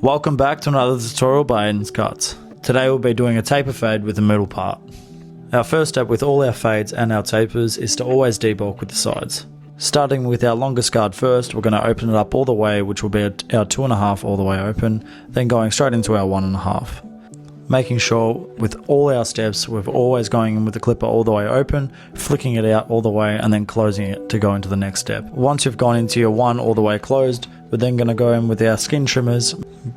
Welcome back to another tutorial by Aiden's Cuts. Today we'll be doing a taper fade with the middle part. Our first step with all our fades and our tapers is to always debulk with the sides. Starting with our longest guard first, we're going to open it up all the way, which will be our 2.5 all the way open, then going straight into our 1.5. Making sure with all our steps we're always going in with the clipper all the way open, flicking it out all the way and then closing it to go into the next step. Once you've gone into your 1 all the way closed, we're then going to go in with our skin trimmers,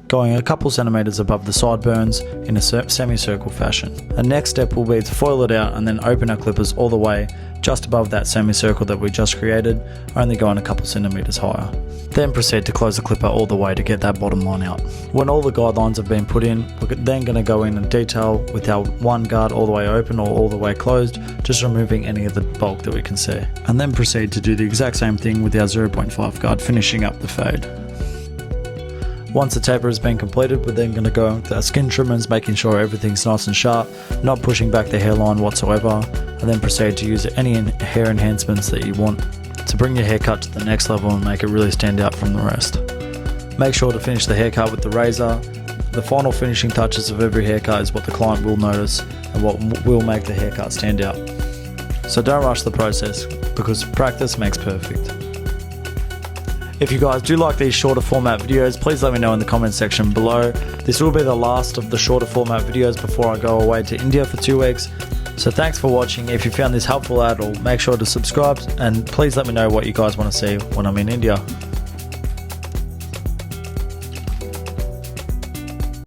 going a couple centimeters above the sideburns in a semicircle fashion. The next step will be to foil it out and then open our clippers all the way just above that semicircle that we just created, only going a couple centimeters higher. Then proceed to close the clipper all the way to get that bottom line out. When all the guidelines have been put in, we're then going to go in and detail with our 1 guard all the way open or all the way closed, just removing any of the bulk that we can see. And then proceed to do the exact same thing with our 0.5 guard, finishing up the fade. Once the taper has been completed, we're then going to go with our skin trimmers, making sure everything's nice and sharp, not pushing back the hairline whatsoever, and then proceed to use any hair enhancements that you want to bring your haircut to the next level and make it really stand out from the rest. Make sure to finish the haircut with the razor. The final finishing touches of every haircut is what the client will notice and what will make the haircut stand out. So don't rush the process, because practice makes perfect. If you guys do like these shorter format videos, please let me know in the comment section below. This will be the last of the shorter format videos before I go away to India for 2 weeks. So thanks for watching. If you found this helpful at all, make sure to subscribe and please let me know what you guys want to see when I'm in India.